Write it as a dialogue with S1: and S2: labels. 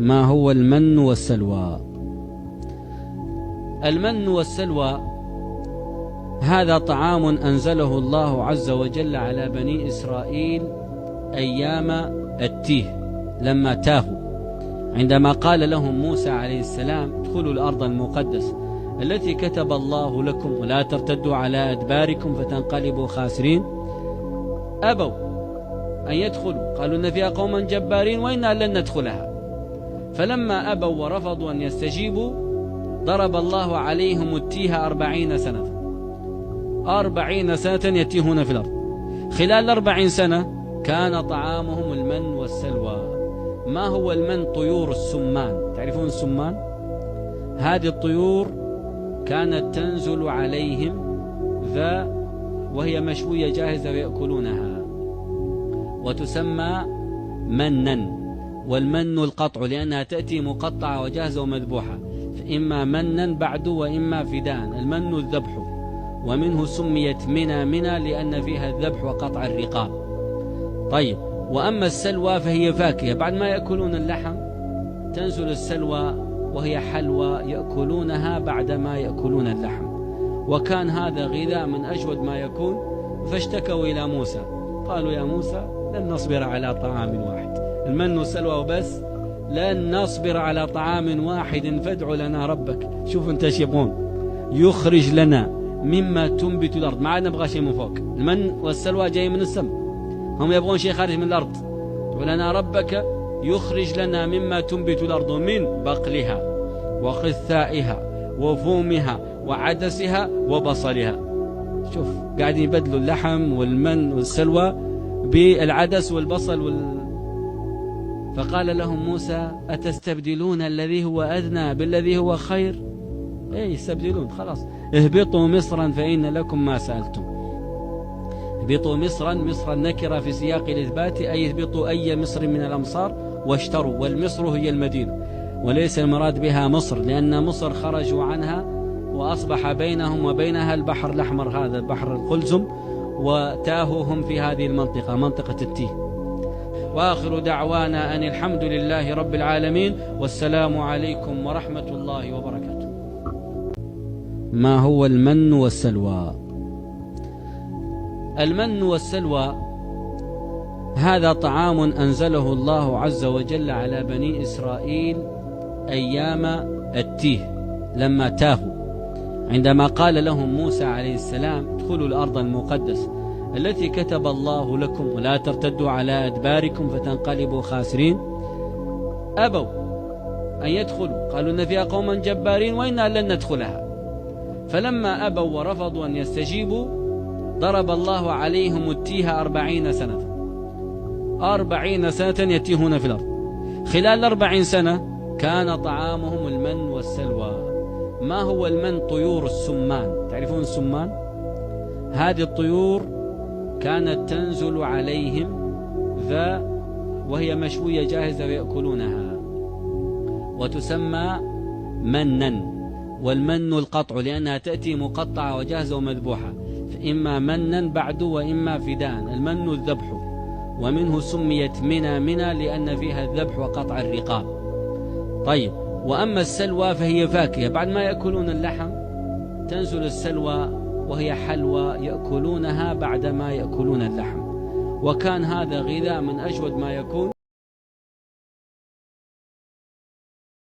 S1: ما هو المن والسلوى؟ المن والسلوى هذا طعام أنزله الله عز وجل على بني إسرائيل أيام التيه لما تاهوا، عندما قال لهم موسى عليه السلام ادخلوا الأرض المقدسة التي كتب الله لكم ولا ترتدوا على أدباركم فتنقلبوا خاسرين. أبوا أن يدخلوا، قالوا إن فيها قوما جبارين وإنا لن ندخلها. فلما أبوا ورفضوا أن يستجيبوا ضرب الله عليهم التيه 40 سنة، 40 سنة يتيهون في الأرض. خلال 40 سنة كان طعامهم المن والسلوى. ما هو المن؟ طيور السمان، تعرفون السمان؟ هذه الطيور كانت تنزل عليهم وهي مشوية جاهزة ويأكلونها، وتسمى منا. والمن القطع لأنها تأتي مقطعة وجاهزة ومذبوحة، فإما منا بعد وإما فدان. المن الذبح، ومنه سميت منى لأن فيها الذبح وقطع الرقاب. طيب، وأما السلوى فهي فاكهة، بعد ما يأكلون اللحم تنزل السلوى وهي حلوى يأكلونها بعد ما يأكلون اللحم. وكان هذا غذاء من أجود ما يكون، فاشتكوا إلى موسى قالوا يا موسى لن نصبر على طعام واحد، المن والسلوى وبس، لن نصبر على طعام واحد فادع لنا ربك. شوف انت ايش يبغون، يخرج لنا مما تنبت الأرض. ما نبغى شيء من فوق، المن والسلوى جاي من السماء، هم يبغون شيء خارج من الأرض. ولنا ربك يخرج لنا مما تنبت الأرض من بقلها وقثائها وفومها وعدسها وبصلها. شوف قاعدين يبدلوا اللحم والمن والسلوى بالعدس والبصل فقال لهم موسى أتستبدلون الذي هو أدنى بالذي هو خير؟ يستبدلون، خلاص اهبطوا مصرا فإن لكم ما سألتم. اهبطوا مصرا، مصر النكرة في سياق الإثبات، أي اهبطوا أي مصر من الأمصار واشتروا، والمصر هي المدينة وليس المراد بها مصر، لأن مصر خرجوا عنها وأصبح بينهم وبينها البحر الأحمر، هذا بحر القلزم، وتاهوهم في هذه المنطقة، منطقة التيه. وآخر دعوانا أن الحمد لله رب العالمين، والسلام عليكم ورحمة الله وبركاته. ما هو المن والسلوى؟ المن والسلوى هذا طعام أنزله الله عز وجل على بني إسرائيل أيام التيه لما تاهوا، عندما قال لهم موسى عليه السلام ادخلوا الأرض المقدسة التي كتب الله لكم ولا ترتدوا على أدباركم فتنقلبوا خاسرين. أبوا أن يدخلوا، قالوا إن فيها قوما جبارين وإنا لن ندخلها. فلما أبوا ورفضوا أن يستجيبوا ضرب الله عليهم التيه 40 سنة، 40 سنة يتيهون في الأرض. خلال 40 سنة كان طعامهم المن والسلوى. ما هو المن؟ طيور السمان، تعرفون السمان؟ هذه الطيور كانت تنزل عليهم وهي مشوية جاهزة ويأكلونها، وتسمى منا. والمن القطع لأنها تأتي مقطعة وجاهزة ومذبوحة، فإما منا بعد وإما فدان. المن الذبح، ومنه سميت منى لأن فيها الذبح وقطع الرقاب. طيب، وأما السلوى فهي فاكهة، بعد ما يأكلون اللحم تنزل السلوى وهي حلوى يأكلونها بعد ما يأكلون اللحم. وكان هذا غذاء من أجود ما يكون.